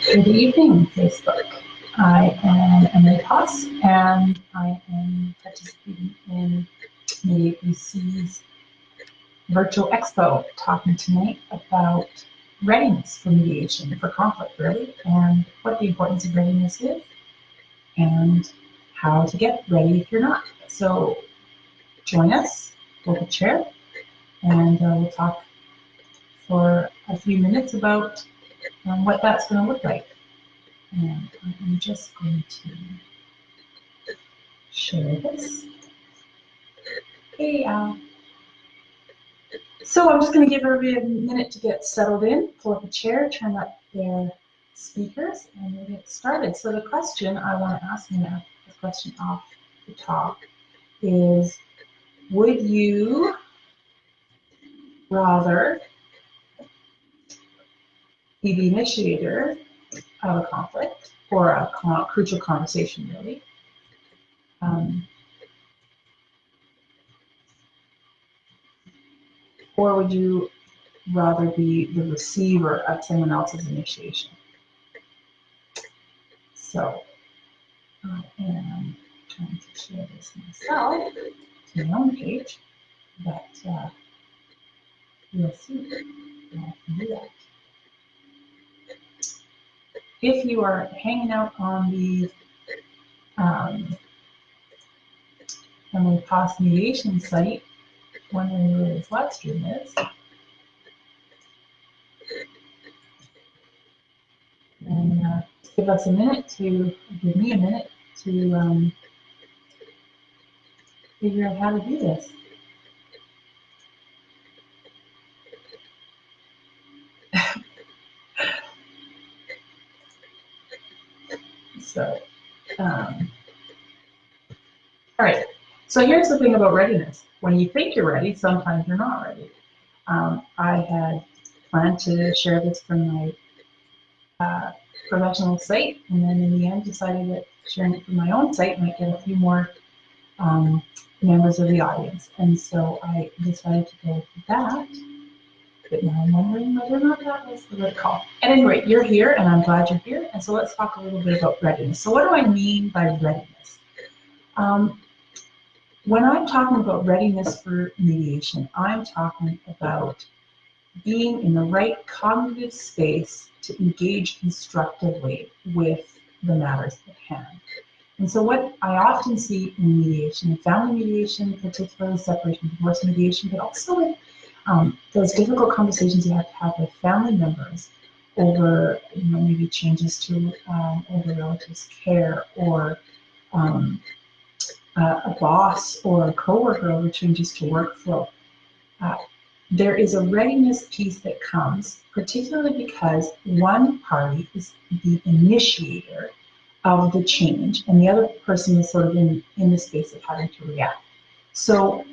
Good evening, Facebook. I am Emily Toss, and I am participating in the APC's virtual expo, talking tonight about readiness for mediation, for conflict, really, and what the importance of readiness is, and how to get ready if you're not. So join us, pull a chair, and we'll talk for a few minutes about what that's going to look like. And I'm just going to share this. Hey, so I'm just going to give everybody a minute to get settled in, pull up a chair, turn up their speakers, and we'll get started. So the question I want to ask, the question off the top is, would you rather be the initiator of a conflict or a crucial conversation, really? Or would you rather be the receiver of someone else's initiation? So I am trying to share this myself to my own page, but you'll see how I can do that. If you are hanging out on the Emily Toss mediation site, wondering where this live stream is, and give us a minute to, give me a minute to figure out how to do this. So, all right. So here's the thing about readiness. When you think you're ready, sometimes you're not ready. I had planned to share this from my professional site, and then in the end decided that sharing it from my own site might get a few more members of the audience. And so I decided to go with that. But now I'm wondering whether or not that was the right call. At any rate, you're here, and I'm glad you're here. And so let's talk a little bit about readiness. So what do I mean by readiness? When I'm talking about readiness for mediation, I'm talking about being in the right cognitive space to engage constructively with the matters at hand. And so what I often see in mediation, family mediation, particularly separation, divorce mediation, but also with those difficult conversations you have to have with family members over, maybe changes to older relatives' care, or a boss or a coworker over changes to workflow. There is a readiness piece that comes, particularly because one party is the initiator of the change, and the other person is sort of in the space of having to react. So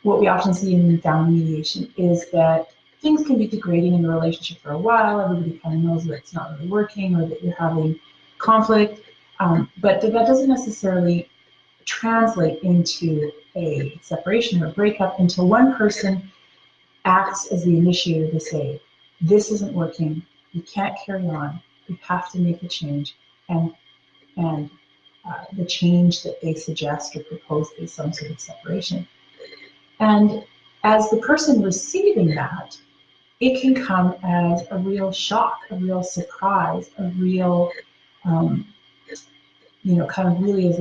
what we often see in family mediation is that things can be degrading in the relationship for a while. Everybody kind of knows that it's not really working, or that you're having conflict, but that doesn't necessarily translate into a separation or a breakup until one person acts as the initiator to say, this isn't working, we can't carry on, we have to make a change, and the change that they suggest or propose is some sort of separation. And as the person receiving that, it can come as a real shock, a real surprise, a real, kind of really is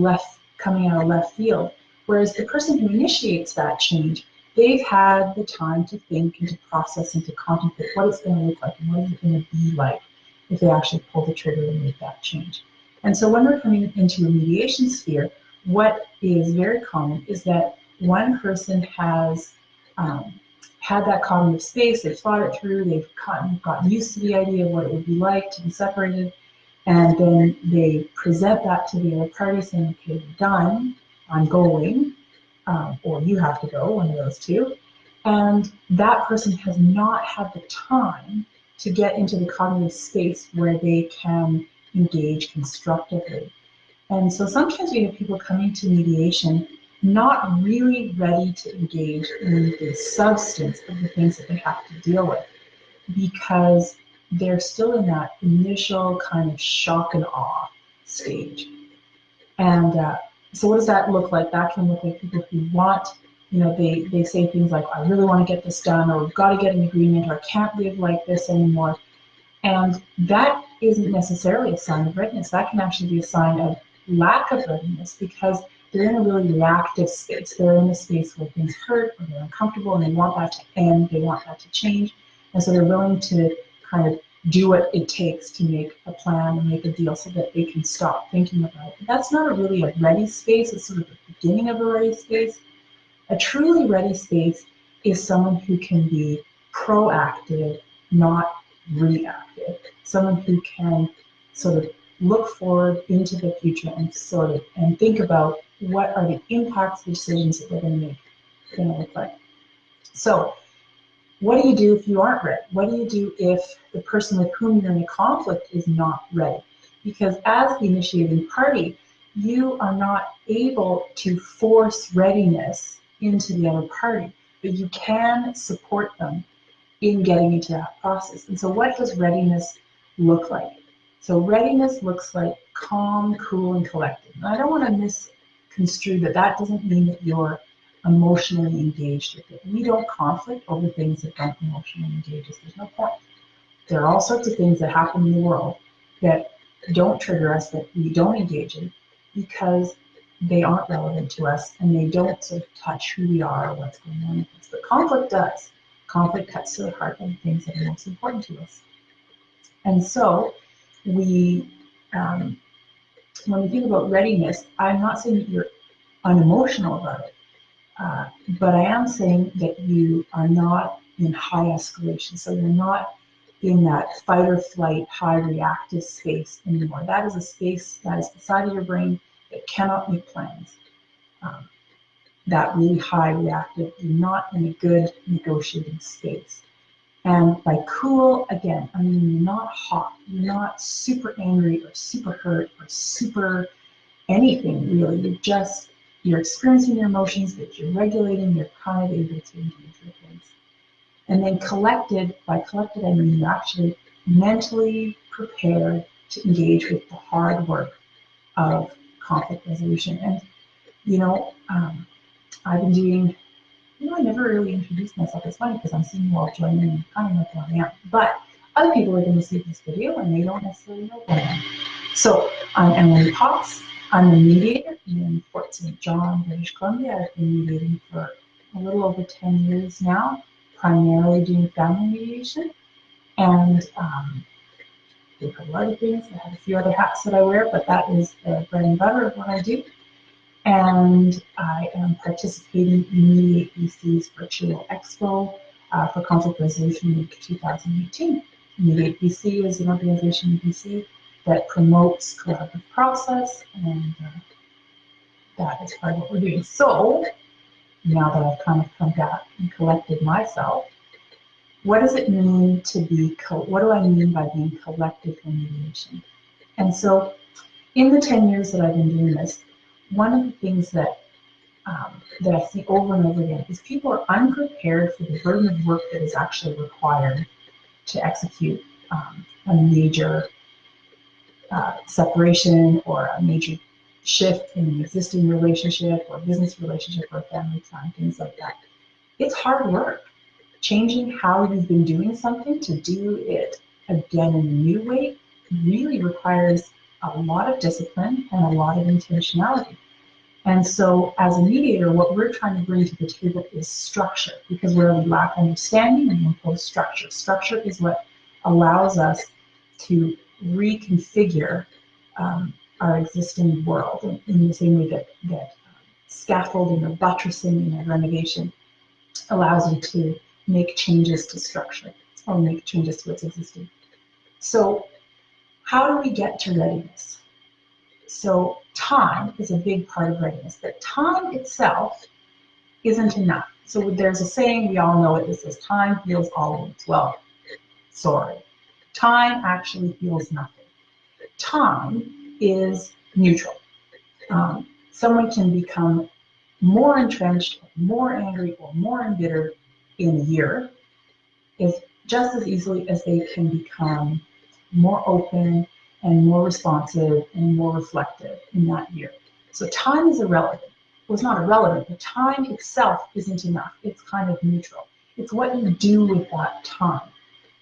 coming out of left field. Whereas the person who initiates that change, they've had the time to think and to process and to contemplate what it's going to look like and what is it going to be like if they actually pull the trigger and make that change. And so when we're coming into a mediation sphere, what is very common is that one person has had that cognitive space, they've thought it through, they've gotten used to the idea of what it would be like to be separated, and then they present that to the other party saying, okay, we're done, I'm going, or you have to go, one of those two. And that person has not had the time to get into the cognitive space where they can engage constructively. And so sometimes we have people coming to mediation not really ready to engage in the substance of the things that they have to deal with, because they're still in that initial kind of shock and awe stage. And so what does that look like? That can look like people who want, they say things like, I really want to get this done, or we've got to get an agreement, or I can't live like this anymore. And that isn't necessarily a sign of readiness. That can actually be a sign of lack of readiness, because they're in a really reactive space. They're in a space where things hurt, or they're uncomfortable, and they want that to end, they want that to change. And so they're willing to kind of do what it takes to make a plan and make a deal so that they can stop thinking about it. But that's not really a ready space. It's sort of the beginning of a ready space. A truly ready space is someone who can be proactive, not reactive. Someone who can sort of look forward into the future and think about what are the impacts of decisions that they're going to make, going to look like. So what do you do if you aren't ready? What do you do if the person with whom you're in a conflict is not ready? Because as the initiating party, you are not able to force readiness into the other party, but you can support them in getting into that process. And so what does readiness look like? So readiness looks like calm, cool, and collected. And I don't want to misconstrue that. That doesn't mean that you're emotionally engaged with it. We don't conflict over things that don't emotionally engage us. There's no point. There are all sorts of things that happen in the world that don't trigger us, that we don't engage in, because they aren't relevant to us and they don't sort of touch who we are or what's going on with us. But conflict does. Conflict cuts to the heart of the things that are most important to us. And so when we think about readiness, I'm not saying that you're unemotional about it. But I am saying that you are not in high escalation. So you're not in that fight or flight, high reactive space anymore. That is a space that is the side of your brain that cannot make plans. That really high reactive, you're not in a good negotiating space. And by cool, again, I mean, you're not hot. You're not super angry or super hurt or super anything, really. You're experiencing your emotions, but you're regulating, you're kind of able to engage with things. And then collected, by collected I mean you're actually mentally prepared to engage with the hard work of conflict resolution. And, I've been doing, I never really introduced myself. It's funny because I'm seeing you all join in and kind of know who I am. But other people are going to see this video and they don't necessarily know who I am. So I'm Emily Potts. I'm a mediator in Fort St. John, British Columbia. I've been mediating for a little over 10 years now, primarily doing family mediation. And do a couple other things. I have a few other hats that I wear, but that is the bread and butter of what I do. And I am participating in Mediate BC's virtual expo for conflict resolution week 2018. Mediate BC is an organization in BC that promotes collaborative process, and that is part of what we're doing. So now that I've kind of come back and collected myself, what does it mean to be, what do I mean by being collected in mediation? And so in the 10 years that I've been doing this, one of the things that I see over and over again is people are unprepared for the burden of work that is actually required to execute a major separation or a major shift in an existing relationship or business relationship or family time, things like that. It's hard work. Changing how you've been doing something to do it again in a new way really requires a lot of discipline and a lot of intentionality. And so as a mediator, what we're trying to bring to the table is structure, because where we lack understanding, we impose structure. Structure is what allows us to reconfigure our existing world in the same way that scaffolding or buttressing in a renovation allows you to make changes to structure or make changes to what's existing. So how do we get to readiness? So time is a big part of readiness, but time itself isn't enough. So there's a saying, we all know it, that says time heals all wounds. Well, sorry. Time actually heals nothing. Time is neutral. Someone can become more entrenched, or more angry, or more embittered in a year. If just as easily as they can become more open and more responsive and more reflective in that year. So time is irrelevant. Well, it's not irrelevant, but time itself isn't enough. It's kind of neutral. It's what you do with that time.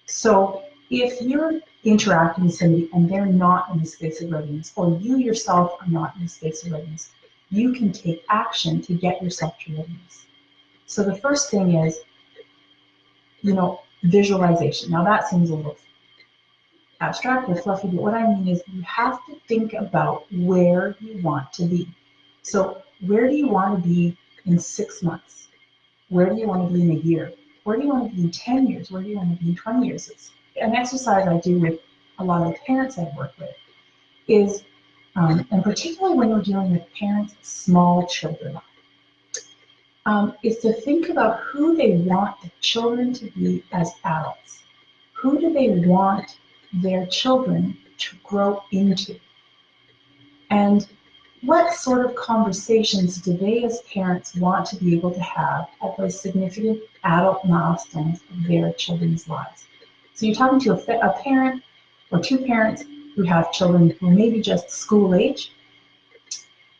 So if you're interacting with somebody and they're not in the space of readiness, or you yourself are not in the space of readiness, you can take action to get yourself to readiness. So the first thing is, visualization. Now that seems a little abstract or fluffy, but what I mean is you have to think about where you want to be. So where do you want to be in 6 months? Where do you want to be in a year? Where do you want to be in 10 years? Where do you want to be in 20 years? It's an exercise I do with a lot of the parents I work with is, and particularly when you're dealing with parents of small children, is to think about who they want the children to be as adults. Who do they want their children to grow into? And what sort of conversations do they as parents want to be able to have at those significant adult milestones of their children's lives? So you're talking to a parent or two parents who have children who may be just school age,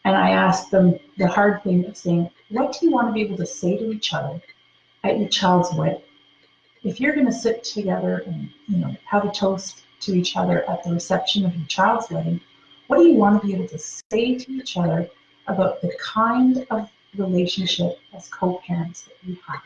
and I ask them the hard thing of saying, what do you want to be able to say to each other at your child's wedding? If you're going to sit together and have a toast to each other at the reception of your child's wedding, what do you want to be able to say to each other about the kind of relationship as co-parents that you have?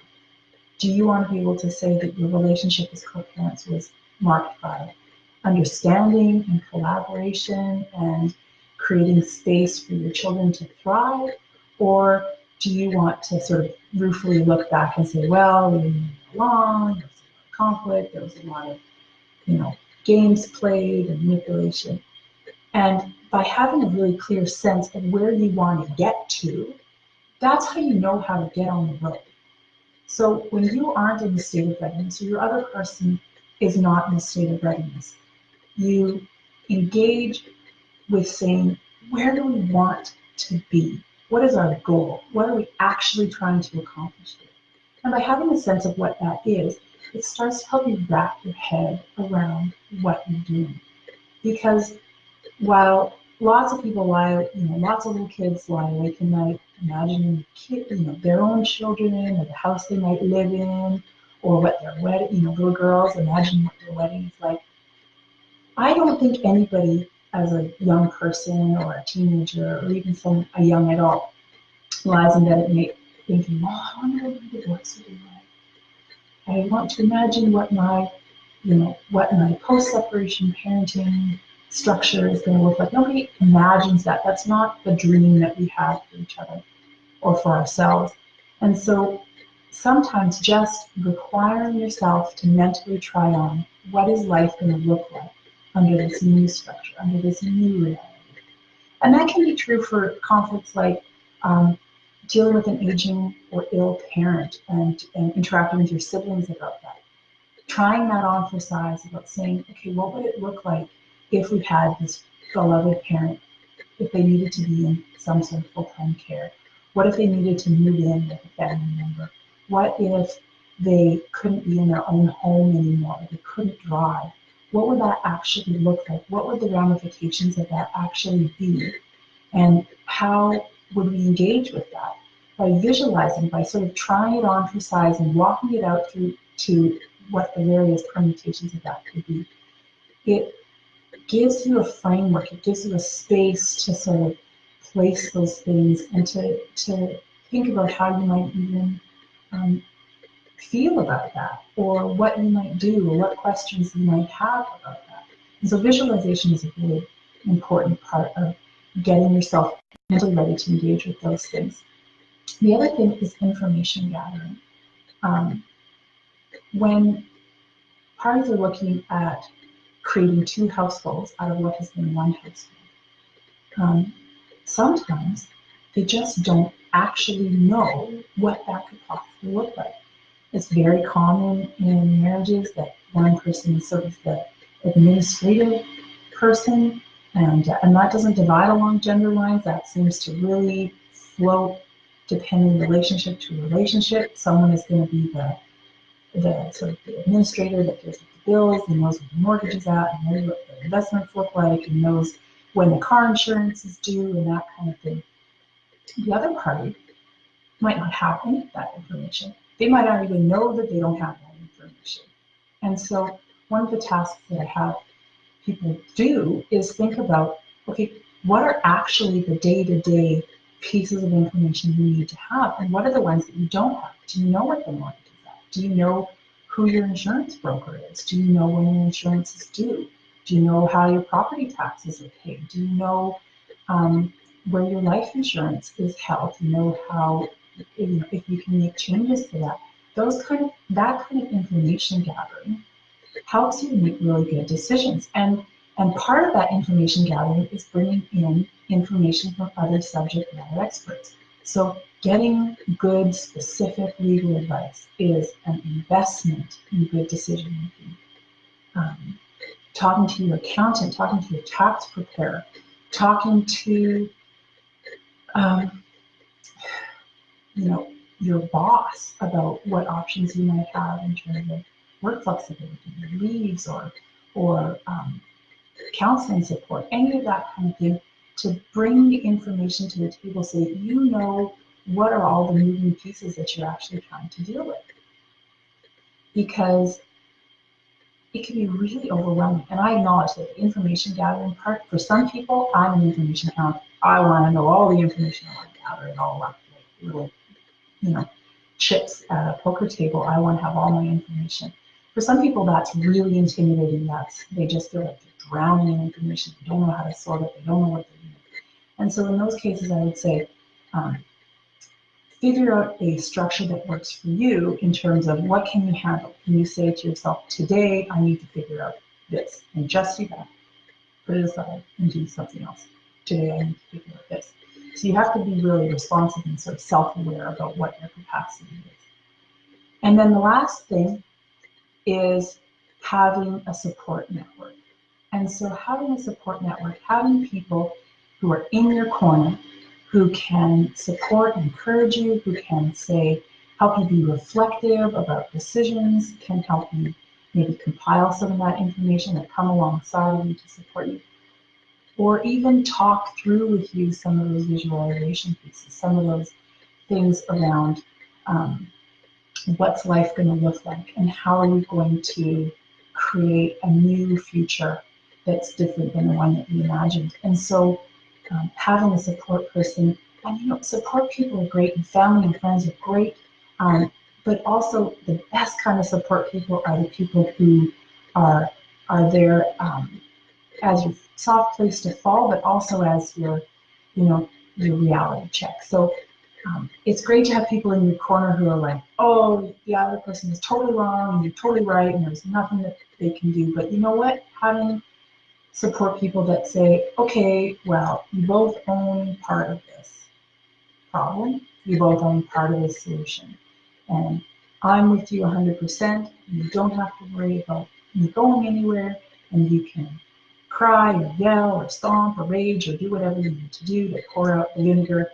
Do you want to be able to say that your relationship as co-parents was marked by understanding and collaboration and creating space for your children to thrive? Or do you want to sort of ruefully look back and say, well, we didn't get along, there was a lot of conflict, there was a lot of, games played and manipulation. And by having a really clear sense of where you want to get to, that's how you know how to get on the road. So when you aren't in the state of readiness, or your other person is not in the state of readiness, you engage with saying, where do we want to be? What is our goal? What are we actually trying to accomplish here? And by having a sense of what that is, it starts to help you wrap your head around what you're doing. Because while lots of people lots of little kids lie awake at night imagining their own children or the house they might live in, or what their wedding, little girls imagining what their wedding is like. I don't think anybody as a young person or a teenager or even a young adult lies in bed at night thinking, I wonder what my divorce will be like. I want to imagine what my post-separation parenting structure is going to look like. Nobody imagines that. That's not the dream that we have for each other or for ourselves. And so sometimes just requiring yourself to mentally try on what is life going to look like under this new structure, under this new reality. And that can be true for conflicts like dealing with an aging or ill parent and interacting with your siblings about that. Trying that on for size about saying, okay, what would it look like if we had this beloved parent, if they needed to be in some sort of full-time care? What if they needed to move in with a family member? What if they couldn't be in their own home anymore? They couldn't drive? What would that actually look like? What would the ramifications of that actually be? And how would we engage with that? By visualizing, by sort of trying it on for size and walking it out through to what the various permutations of that could be. It gives you a framework, it gives you a space to sort of place those things and to think about how you might even feel about that, or what you might do, or what questions you might have about that. And so visualization is a really important part of getting yourself mentally ready to engage with those things. The other thing is information gathering. When parties are looking at creating two households out of what has been one household, sometimes they just don't actually know what that could possibly look like. It's very common in marriages that one person is sort of the administrative person, and that doesn't divide along gender lines. That seems to really float depending relationship to relationship. Someone is going to be the sort of the administrator that deals with the bills and knows what the mortgage is at and knows what the investments look like and knows when the car insurance is due and that kind of thing. The other party might not have any of that information. They might not even know that they don't have that information. And so one of the tasks that I have people do is think about, okay, what are actually the day-to-day pieces of information you need to have, and what are the ones that you don't have? Do you know what the mortgage is at? Do you know who your insurance broker is? Do you know when your insurance is due? Do you know how your property taxes are paid? Do you know where your life insurance is held? Do you know how, if you can make changes to that? That kind of information gathering helps you make really good decisions. And part of that information gathering is bringing in information from other subject matter experts. So getting good, specific legal advice is an investment in good decision making. Talking to your accountant, talking to your tax preparer, talking to your boss about what options you might have in terms of work flexibility, leaves, or counseling support, any of that kind of thing, to bring the information to the table so that you know what are all the moving pieces that you're actually trying to deal with. Because it can be really overwhelming. And I acknowledge that the information gathering part, for some people, I'm an information hound. I want to know all the information. I want to gather it all up, like little, chips at a poker table. I want to have all my information. For some people, that's really intimidating. They just feel like they're drowning in information. They don't know how to sort it. They don't know what they're doing. And so in those cases, I would say, figure out a structure that works for you in terms of what can you handle. Can you say to yourself, today I need to figure out this, and just do that. Put it aside and do something else. Today I need to figure out this. So you have to be really responsive and sort of self-aware about what your capacity is. And then the last thing is having a support network. And so having a support network, having people who are in your corner, who can support and encourage you, who can help you be reflective about decisions, can help you maybe compile some of that information and come alongside of you to support you, or even talk through with you some of those visualization pieces, some of those things around what's life going to look like and how are you going to create a new future that's different than the one that you imagined. And so having a support person, and support people are great, and family and friends are great, but also the best kind of support people are the people who are there as your soft place to fall, but also as your reality check. So it's great to have people in your corner who are like, oh, the other person is totally wrong and you're totally right and there's nothing that they can do. But you know what? Having support people that say, okay, well, you both own part of this problem. You both own part of this solution. And I'm with you 100%. You don't have to worry about you going anywhere, and you can cry or yell or stomp or rage or do whatever you need to do to pour out the vinegar.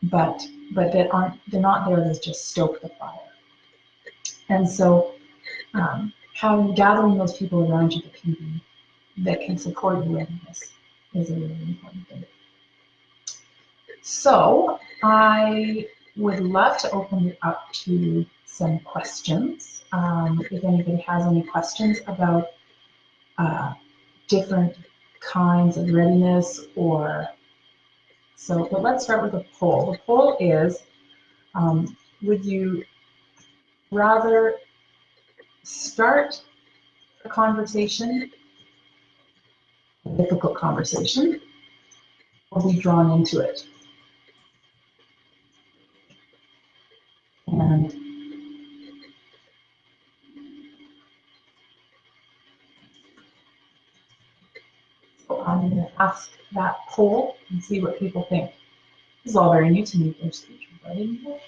But they're not there to just stoke the fire. And so gathering those people around you that can support you in this is a really important thing. So I would love to open it up to some questions. If anybody has any questions about different kinds of readiness but let's start with a poll. The poll is, would you rather start a conversation, a difficult conversation, or be drawn into it? And so I'm going to ask that poll and see what people think. This is all very new to me, those features. I didn't know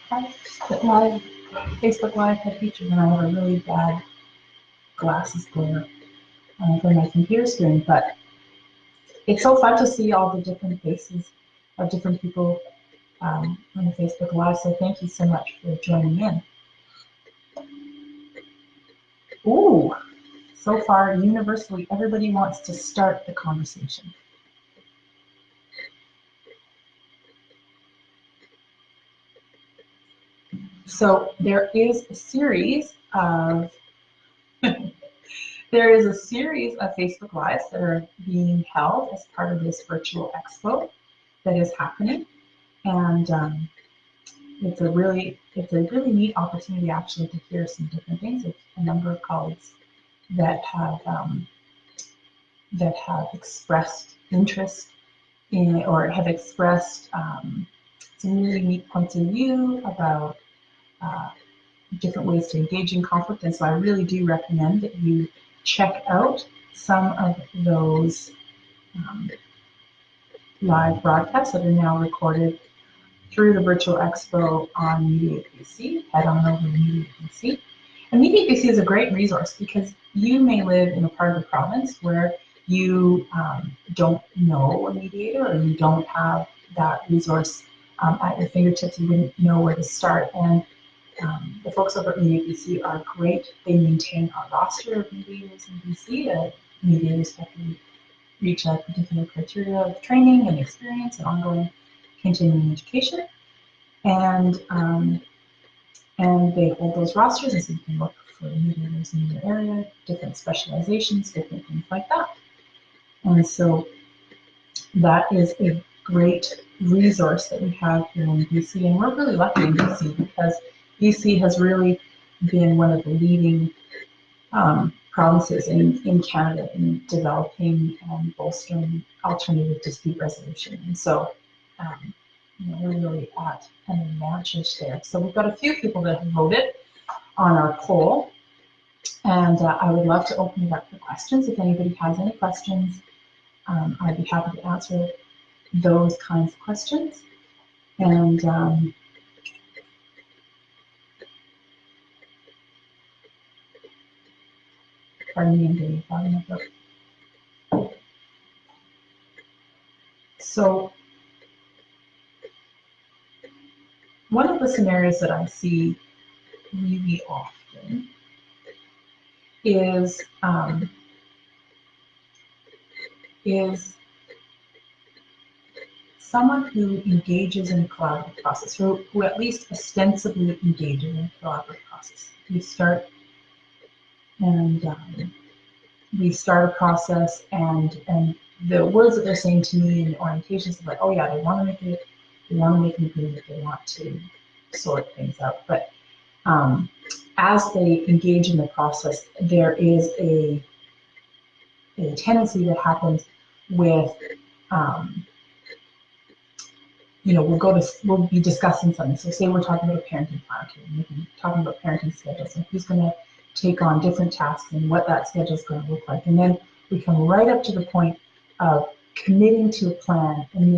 Facebook Live had features, and I have a really bad glasses glare from my computer screen. But it's so fun to see all the different faces of different people on the Facebook Live. So thank you so much for joining in. Ooh, so far, universally, everybody wants to start the conversation. So there is a series of Facebook Lives that are being held as part of this virtual expo that is happening, and it's a really neat opportunity actually to hear some different things. There's a number of colleagues that have expressed interest in, or have expressed some really neat points of view about different ways to engage in conflict. And so I really do recommend that you check out some of those live broadcasts that are now recorded through the virtual expo on Mediate BC. Head on over to Mediate BC. And Mediate BC is a great resource because you may live in a part of the province where you don't know a mediator, or you don't have that resource at your fingertips. You wouldn't know where to start. And the folks over at Mediate BC are great. They maintain a roster of mediators in BC that mediators have to reach a particular criteria of training and experience and ongoing continuing education. And they hold those rosters, and so you can look for mediators in your area, different specializations, different things like that. And so that is a great resource that we have here in BC, and we're really lucky in BC because BC has really been one of the leading provinces in Canada in developing and bolstering alternative dispute resolution. And so we're really at an advantage there. So we've got a few people that have voted on our poll, and I would love to open it up for questions. If anybody has any questions, I'd be happy to answer those kinds of questions. And pardon me, I'm getting fogging up. So one of the scenarios that I see really often is someone who engages in a collaborative process, who at least ostensibly engages in a collaborative process. We start a process, and the words that they're saying to me in the orientations are like, oh yeah, they want to make an agreement, they want to sort things out. But as they engage in the process, there is a tendency that happens with we'll be discussing something. So say we're talking about a parenting plan, we're talking about parenting schedules and who's going to take on different tasks and what that schedule is going to look like. And then we come right up to the point of committing to a plan and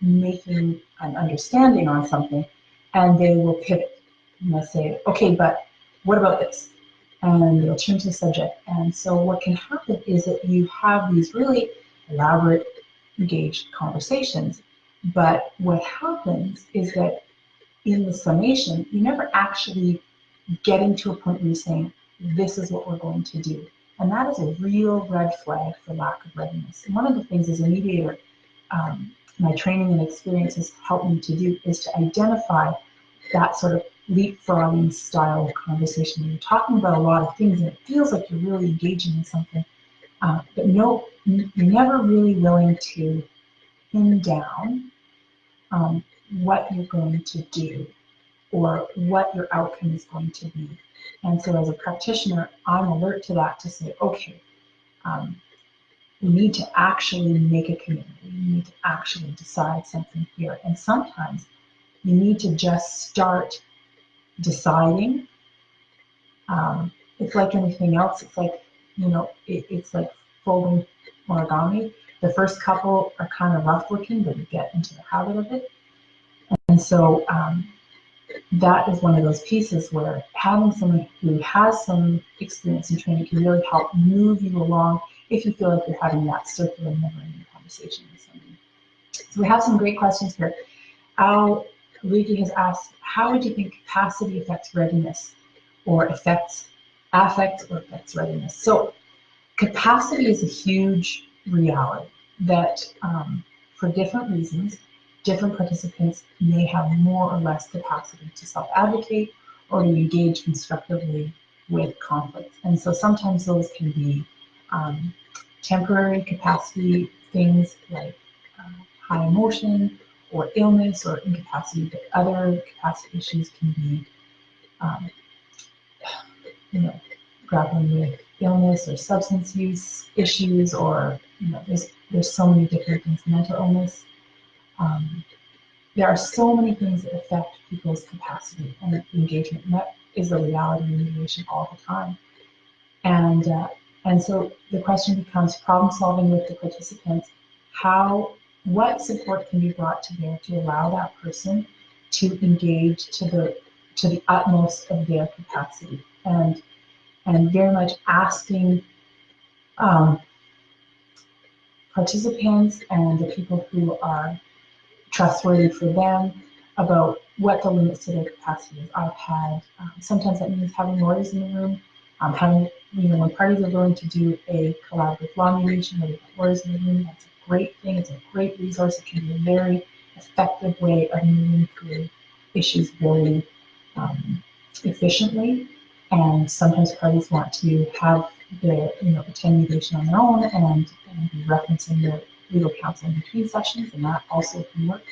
making an understanding on something, and they will pivot. And they'll say, okay, but what about this? And they'll change the subject. And so what can happen is that you have these really elaborate, engaged conversations. But what happens is that in the summation, you never actually getting to a point where you're saying, this is what we're going to do. And that is a real red flag for lack of readiness. And one of the things as a mediator, my training and experience has helped me to do is to identify that sort of leapfrogging style of conversation. You're talking about a lot of things and it feels like you're really engaging in something, but no, you're never really willing to pin down what you're going to do or what your outcome is going to be. And so as a practitioner, I'm alert to that to say, okay, we need to actually make a commitment. We need to actually decide something here. And sometimes you need to just start deciding. It's like anything else. It's like, it's like folding origami. The first couple are kind of rough looking, but you get into the habit of it. And so that is one of those pieces where having someone who has some experience and training can really help move you along if you feel like you're having that circular, never-ending conversation with somebody. So we have some great questions here. Al Luigi has asked, how would you think capacity affects readiness or affects affects or affects readiness. So capacity is a huge reality that for different reasons, different participants may have more or less capacity to self-advocate or to engage constructively with conflict. And so sometimes those can be temporary capacity things like high emotion or illness or incapacity, but other capacity issues can be grappling with illness or substance use issues, or there's so many different things, mental illness. There are so many things that affect people's capacity and engagement, and that is the reality in mediation all the time. And so the question becomes problem solving with the participants. What support can be brought to bear to allow that person to engage to the utmost of their capacity, and very much asking participants and the people who are trustworthy for them about what the limits to their capacity is. I've had, sometimes that means having lawyers in the room, when parties are willing to do a collaborative law mediation, where they've got lawyers in the room, that's a great thing. It's a great resource. It can be a very effective way of moving through issues very efficiently. And sometimes parties want to have attend mediation on their own and be referencing their legal counsel in between sessions, and that also can work.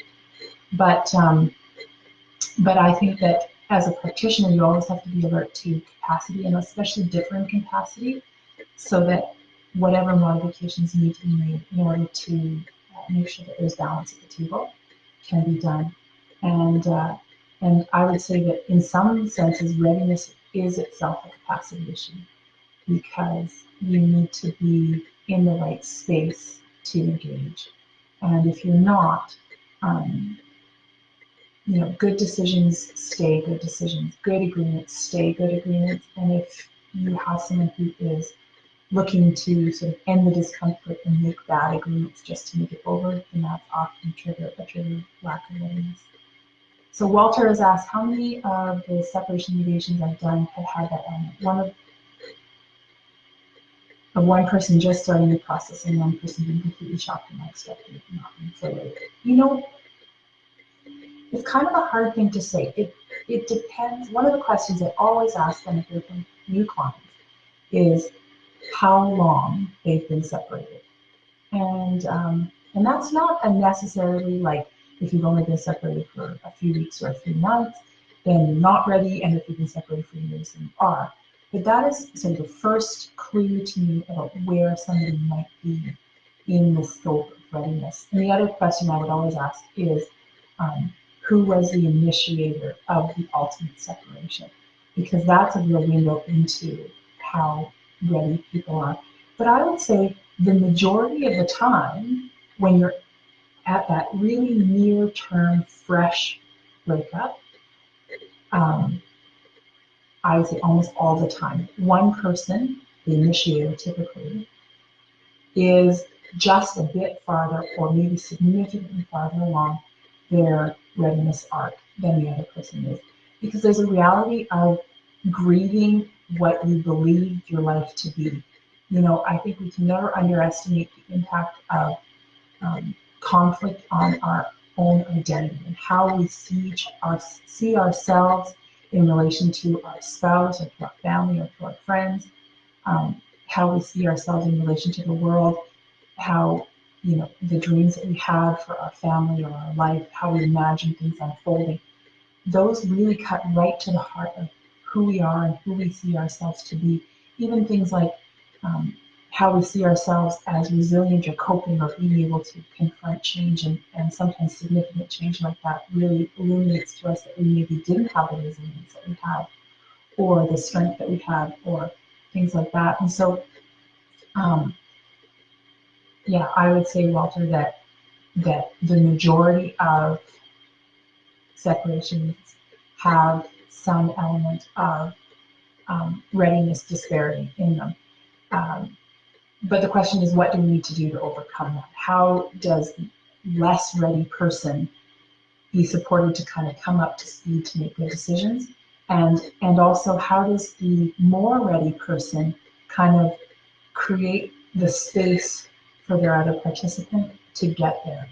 But I think that as a practitioner, you always have to be alert to capacity, and especially different capacity, so that whatever modifications need to be made in order to make sure that there's balance at the table can be done. And I would say that in some senses, readiness is itself a capacity issue, because you need to be in the right space to engage. And if you're not, good decisions stay good decisions, good agreements stay good agreements. And if you have someone who is looking to sort of end the discomfort and make bad agreements just to make it over, then that's often a trigger lack of readiness. So Walter has asked, how many of the separation mediations I've done have had that element? One person just starting the process and one person being completely shocked and unexpected, not being fully. It's kind of a hard thing to say. It depends. One of the questions I always ask when I hear from new clients is how long they've been separated. And that's not necessarily like, if you've only been separated for a few weeks or a few months, then you're not ready, and if you've been separated for years, then you are. But that is sort of the first clue to me about where somebody might be in the scope of readiness. And the other question I would always ask is, who was the initiator of the ultimate separation? Because that's a real window into how ready people are. But I would say the majority of the time, when you're at that really near-term, fresh breakup, I would say almost all the time, one person, the initiator typically, is just a bit farther or maybe significantly farther along their readiness arc than the other person is. Because there's a reality of grieving what you believed your life to be. I think we can never underestimate the impact of conflict on our own identity and how we see ourselves in relation to our spouse or to our family or to our friends, how we see ourselves in relation to the world, how the dreams that we have for our family or our life, how we imagine things unfolding. Those really cut right to the heart of who we are and who we see ourselves to be. Even things like how we see ourselves as resilient or coping or being able to confront change, and sometimes significant change like that really illuminates to us that we maybe didn't have the resilience that we have, or the strength that we have, or things like that. And so, I would say, Walter, that the majority of separations have some element of readiness disparity in them. But the question is, what do we need to do to overcome that? How does less ready person be supported to kind of come up to speed to make good decisions? And also, how does the more ready person kind of create the space for their other participant to get there?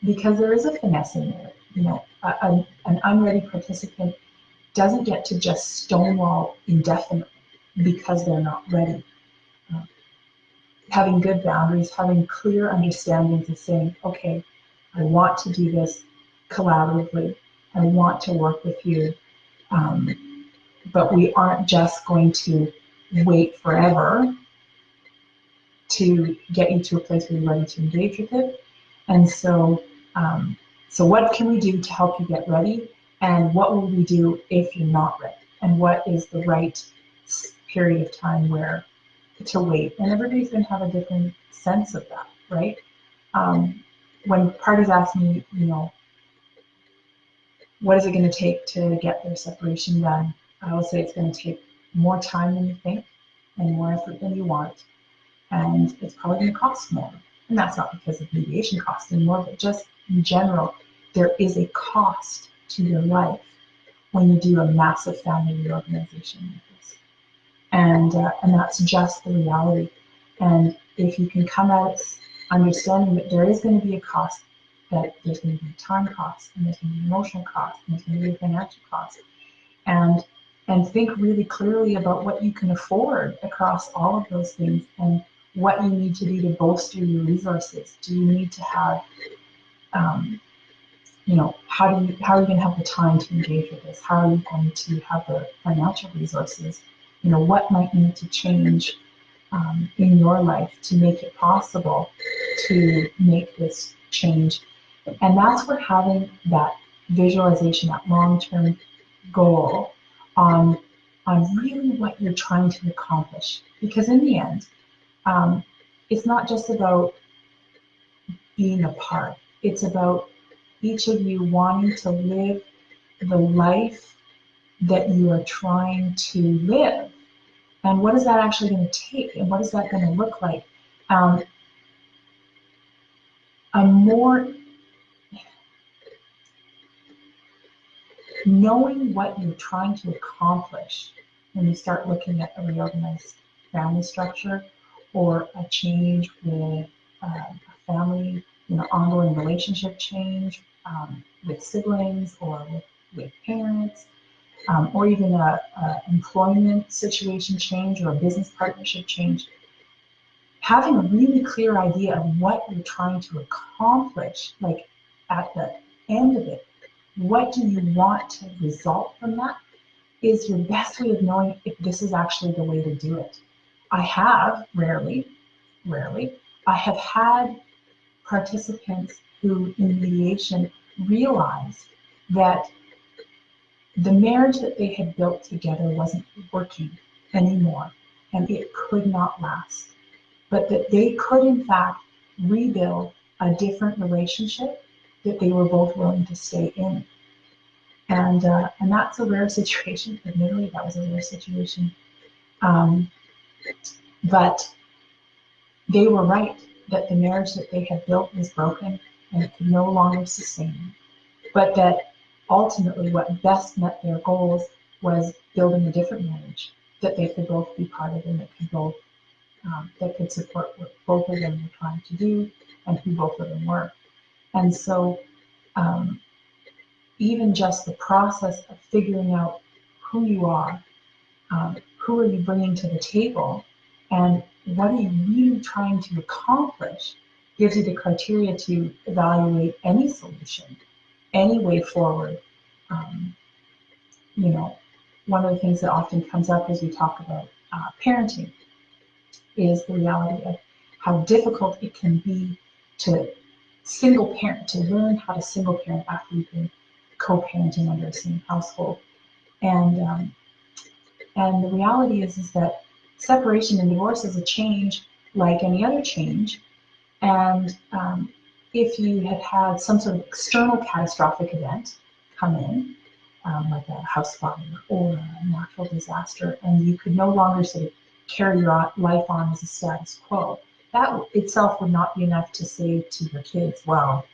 Because there is a finesse in there. You know, an unready participant doesn't get to just stonewall indefinitely because they're not ready. Having good boundaries, having clear understandings of saying, okay, I want to do this collaboratively. I want to work with you. But we aren't just going to wait forever to get you to a place where you're ready to engage with it. And so, so what can we do to help you get ready? And what will we do if you're not ready? And what is the right period of time where to wait? And everybody's going to have a different sense of that, right? When parties ask me, you know, what is it going to take to get their separation done? I will say it's going to take more time than you think and more effort than you want. And it's probably going to cost more. And that's not because of mediation costs anymore, but just in general, there is a cost to your life when you do a massive family reorganization like this. And that's just the reality. And if you can come at it understanding that there is going to be a cost, that there's going to be time cost, and there's going to be emotional cost, and there's going to be a financial cost, and think really clearly about what you can afford across all of those things and what you need to do to bolster your resources. Do you need to have, you know, how are you going to have the time to engage with this? How are you going to have the financial resources? You know, what might need to change in your life to make it possible to make this change? And that's where having that visualization, that long-term goal on really what you're trying to accomplish. Because in the end, it's not just about being apart. It's about each of you wanting to live the life that you are trying to live. And what is that actually going to take? And what is that going to look like? A more knowing what you're trying to accomplish when you start looking at a reorganized family structure or a change with a family, you know, ongoing relationship change with siblings or with parents, or even a employment situation change or a business partnership change. Having a really clear idea of what you're trying to accomplish, like at the end of it, what do you want to result from that, is your best way of knowing if this is actually the way to do it. I have, rarely, I have had participants who in mediation realized that the marriage that they had built together wasn't working anymore and it could not last, but that they could in fact rebuild a different relationship that they were both willing to stay in. And that's a rare situation. Admittedly, that was a rare situation. But they were right that the marriage that they had built was broken and it could no longer sustain. But that ultimately what best met their goals was building a different marriage that they could both be part of and that could both that could support what both of them were trying to do and who both of them were. And so even just the process of figuring out who you are, who are you bringing to the table, and what are you really trying to accomplish, gives you the criteria to evaluate any solution, any way forward. You know, one of the things that often comes up as we talk about parenting is the reality of how difficult it can be to single parent, to learn how to single parent after you've been co-parenting under the same household. And the reality is that separation and divorce is a change like any other change. And if you had had some sort of external catastrophic event come in, like a house fire or a natural disaster, and you could no longer sort of carry your life on as a status quo, that itself would not be enough to say to your kids, well,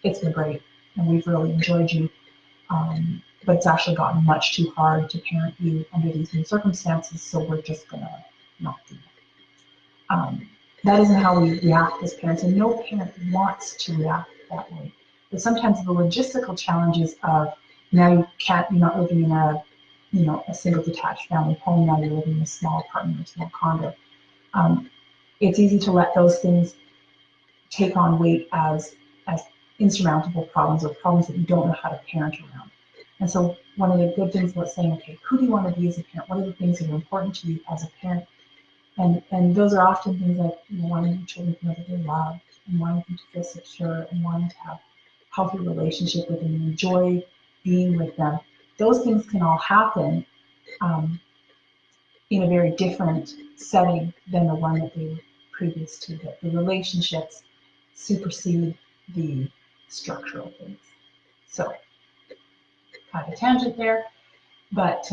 it's been great and we've really enjoyed you but it's actually gotten much too hard to parent you under these new circumstances, so we're just gonna not do that. That isn't how we react as parents, and no parent wants to react that way. But sometimes the logistical challenges of now you're not living in a single detached family home, now you're living in a small apartment or small condo. It's easy to let those things take on weight as insurmountable problems or problems that you don't know how to parent around. And so one of the good things about saying, okay, who do you want to be as a parent? What are the things that are important to you as a parent? And those are often things like wanting your children to know that they're loved and wanting them to feel secure and wanting to have a healthy relationship with them and enjoy being with them. Those things can all happen in a very different setting than the one that they were previous to. That the relationships supersede the structural things. So, kind of a tangent there, but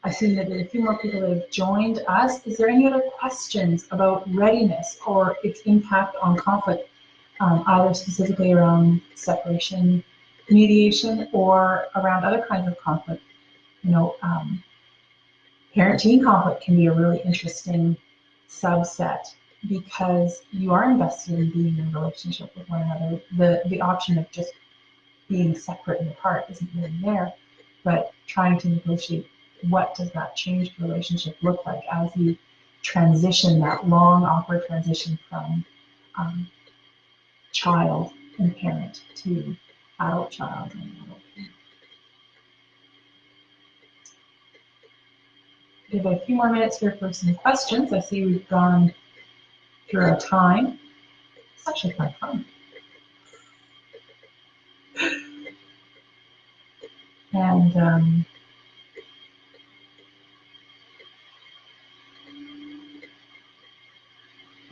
I see that there are a few more people that have joined us. Is there any other questions about readiness or its impact on conflict, either specifically around separation mediation or around other kinds of conflict? Parent-teen conflict can be a really interesting subset because you are invested in being in a relationship with one another. The option of just being separate and apart isn't really there, but trying to negotiate what does that changed relationship look like as you transition, that long, awkward transition from child and parent to adult child and adult parent. Give a few more minutes here for some questions. I see we've gone through our time. It's actually quite fun. And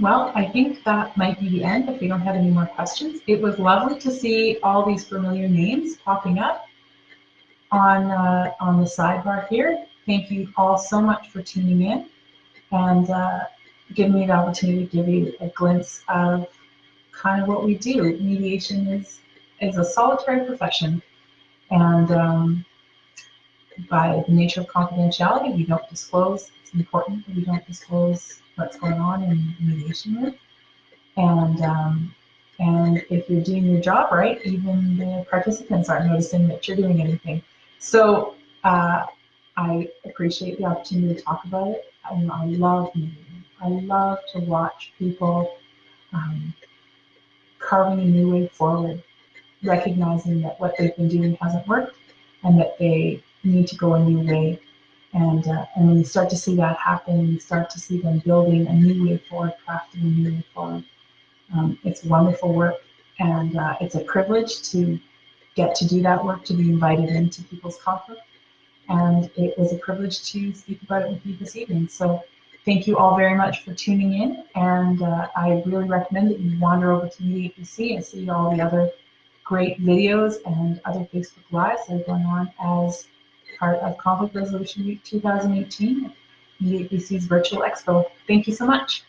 well, I think that might be the end if we don't have any more questions. It was lovely to see all these familiar names popping up on the sidebar here. Thank you all so much for tuning in and giving me the opportunity to give you a glimpse of kind of what we do. Mediation is a solitary profession, and by the nature of confidentiality, we don't disclose. It's important that we don't disclose what's going on in the mediation room. And if you're doing your job right, even the participants aren't noticing that you're doing anything. So I appreciate the opportunity to talk about it. I love mediating. I love to watch people carving a new way forward, recognizing that what they've been doing hasn't worked and that they need to go a new way. And when you start to see that happen, you start to see them building a new way forward, crafting a new way forward. It's wonderful work, and it's a privilege to get to do that work, to be invited into people's conflict. And it was a privilege to speak about it with you this evening. So thank you all very much for tuning in, and I really recommend that you wander over to Mediate BC and see all the other great videos and other Facebook Lives that are going on as part of Conflict Resolution Week 2018, Mediate BC's Virtual Expo. Thank you so much.